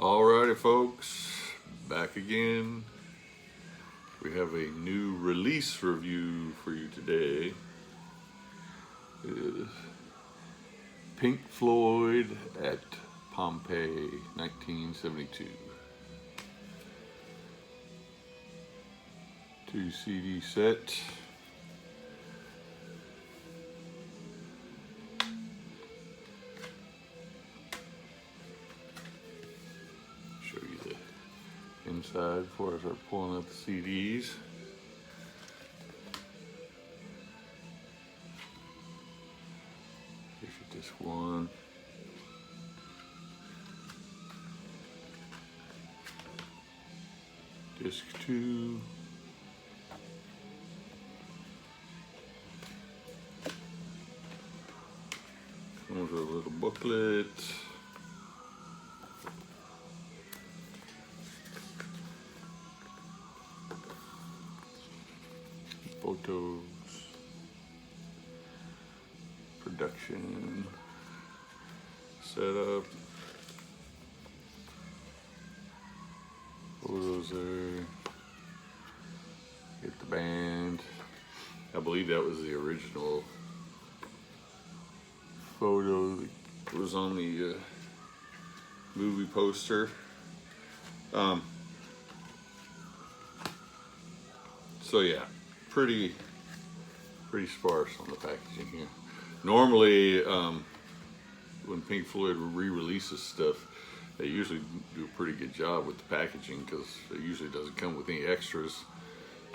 Alrighty folks, back again. We have a new release review for you today. It is Pink Floyd at Pompeii, 1972. 2 CD set. Show you the inside before I start pulling up the CDs. Here's your disc 1. Disc 2. Comes with a little booklet. Photos. Production. Setup. Photos there. Get the band. I believe that was the original photo that was on the movie poster. So yeah, pretty sparse on the packaging here. Normally, when Pink Floyd re-releases stuff, they usually do a pretty good job with the packaging because it usually doesn't come with any extras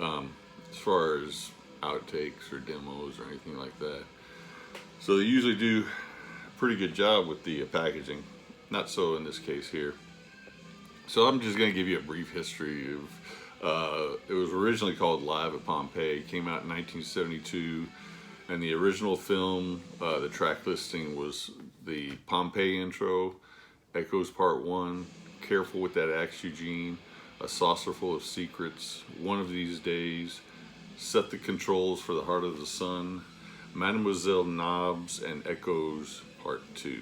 as far as outtakes or demos or anything like that. So they usually do a pretty good job with the packaging. Not so in this case here. So I'm just going to give you a brief history of it was originally called Live at Pompeii. It came out in 1972, and the original film, the track listing was the Pompeii intro, Echoes Part 1, Careful with That Axe, Eugene, A Saucerful of Secrets, One of These Days, Set the Controls for the Heart of the Sun, Mademoiselle Nobs, and Echoes Part 2.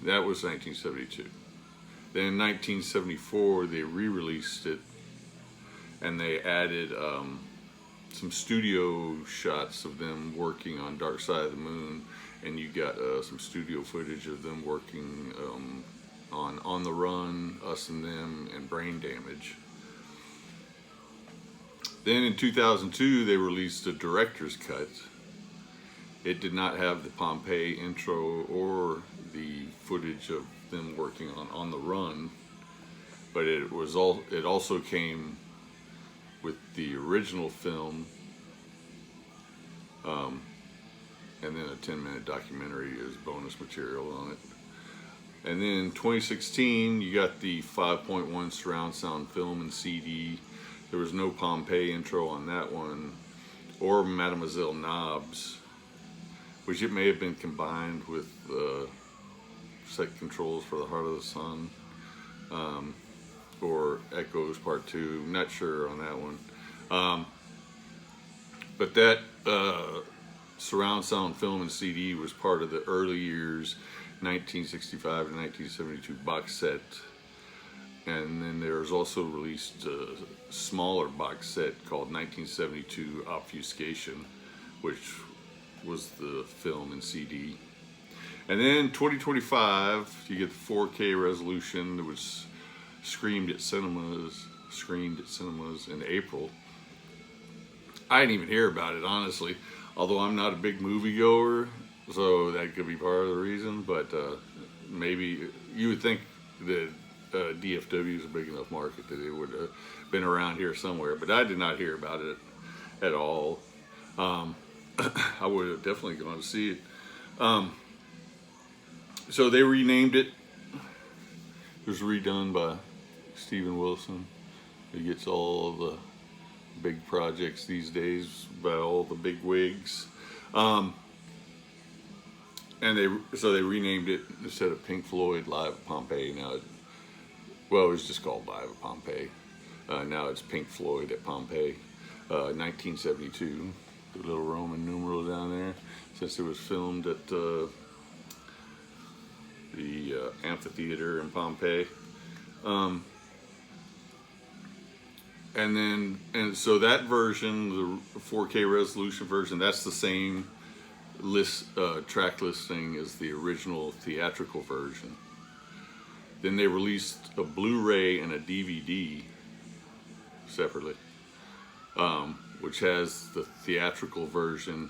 That was 1972. Then in 1974, they re-released it, and they added some studio shots of them working on Dark Side of the Moon, and you got some studio footage of them working on the Run, Us and Them, and Brain Damage. Then in 2002, they released a director's cut. It did not have the Pompeii intro or the footage of them working on the Run, but it also came with the original film, and then a 10-minute documentary as bonus material on it. And then in 2016, you got the 5.1 surround sound film and CD. There was no Pompeii intro on that one, or Mademoiselle Nobs, which it may have been combined with Set Controls for the Heart of the Sun, or Echoes Part 2. I'm not sure on that one. But that surround sound film and CD was part of the early years 1965 to 1972 box set. And then there was also released a smaller box set called 1972 Obfuscation, which was the film and CD. And then 2025, you get the 4K resolution that was screened at cinemas in April. I didn't even hear about it, honestly, although I'm not a big moviegoer, so that could be part of the reason. But maybe you would think that DFW is a big enough market that it would have been around here somewhere, but I did not hear about it at all. I would have definitely gone to see it. So they renamed it. It was redone by Stephen Wilson, who gets all of the big projects these days by all the big wigs. And they renamed it instead of Pink Floyd Live at Pompeii. Now, it was just called Live at Pompeii. Now it's Pink Floyd at Pompeii, 1972. The little Roman numeral down there, since it was filmed at the amphitheater in Pompeii. And so that version, the 4K resolution version, that's the same track listing as the original theatrical version. Then they released a Blu-ray and a DVD separately, which has the theatrical version,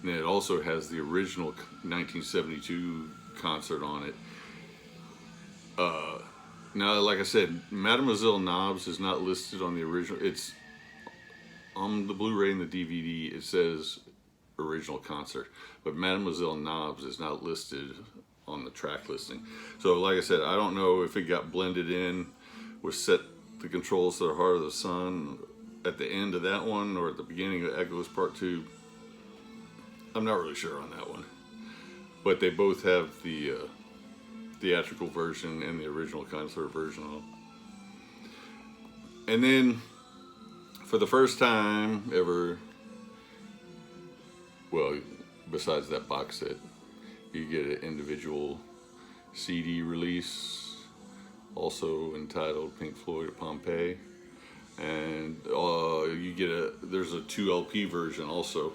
and it also has the original 1972 concert on it. Now, like I said, Mademoiselle Nobs is not listed on the original. It's on the Blu-ray and the DVD. It says original concert, but Mademoiselle Nobs is not listed on the track listing. So, like I said, I don't know if it got blended in with Set the Controls to the Heart of the Sun at the end of that one or at the beginning of Echoes Part 2. I'm not really sure on that one, but they both have the theatrical version and the original concert version on. And then for the first time ever, well, besides that box set, you get an individual CD release, also entitled Pink Floyd of Pompeii, and you get there's a 2 LP version also.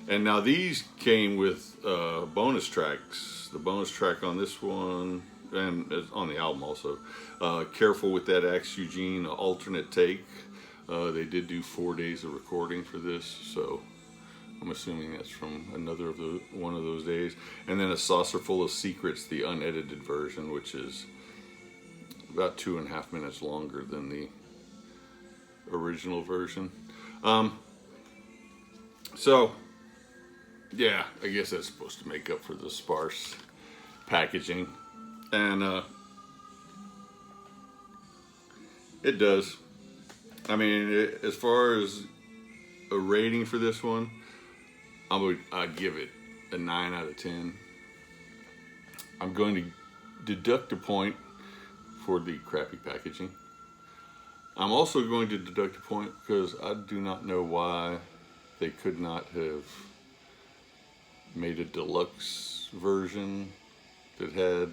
And now these came with bonus tracks. The bonus track on this one, and on the album also, Careful with That Axe, Eugene, an alternate take. They did do 4 days of recording for this, so I'm assuming that's from one of those days. And then a Saucerful of Secrets, the unedited version, which is about 2.5 minutes longer than the original version. So yeah, I guess that's supposed to make up for the sparse packaging, and it does. I mean, as far as a rating for this one, I'd give it a 9 out of 10. I'm going to deduct a point for the crappy packaging. I'm also going to deduct a point because I do not know why they could not have made a deluxe version that had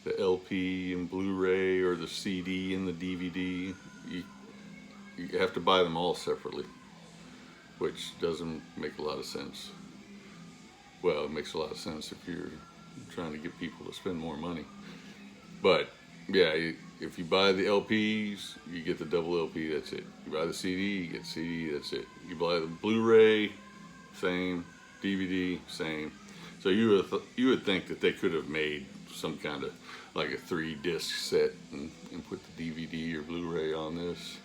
the LP and Blu-ray or the CD and the DVD. You have to buy them all separately, which doesn't make a lot of sense. Well, it makes a lot of sense if you're trying to get people to spend more money. But yeah, if you buy the LPs, you get the double LP, that's it. You buy the CD, you get CD, that's it. You buy the Blu-ray, same. DVD, same. So you would think that they could have made some kind of like a 3-disc set and put the DVD or Blu-ray on this,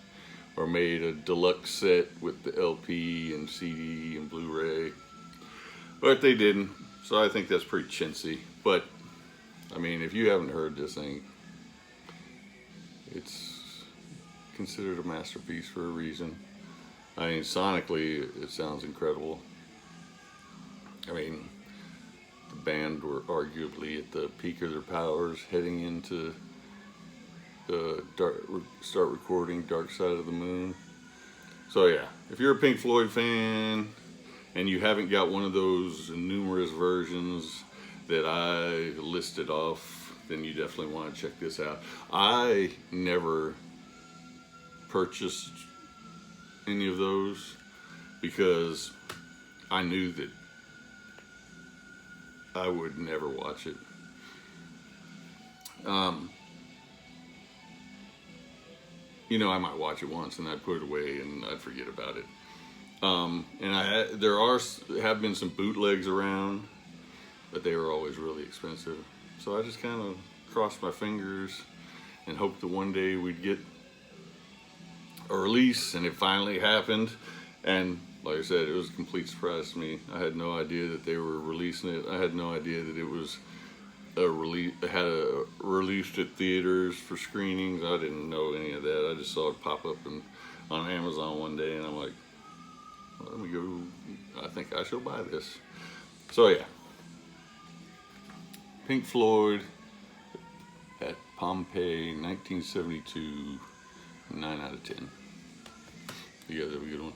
or made a deluxe set with the LP and CD and Blu-ray, but they didn't. So I think that's pretty chintzy. But I mean, if you haven't heard this thing, it's considered a masterpiece for a reason. I mean, sonically, it sounds incredible. I mean, the band were arguably at the peak of their powers, heading into start recording Dark Side of the Moon. So yeah, if you're a Pink Floyd fan and you haven't got one of those numerous versions that I listed off, then you definitely want to check this out. I never purchased any of those because I knew that I would never watch it. You know, I might watch it once and I'd put it away and I'd forget about it. And there have been some bootlegs around, but they were always really expensive. So I just kind of crossed my fingers and hoped that one day we'd get a release, and it finally happened. And like I said, it was a complete surprise to me. I had no idea that they were releasing it. I had no idea that it was released at theaters for screenings. I didn't know any of that. I just saw it pop up on Amazon one day, and I'm like, well, let me go. I think I shall buy this. So yeah, Pink Floyd at Pompeii, 1972, 9 out of 10. You guys have a good one.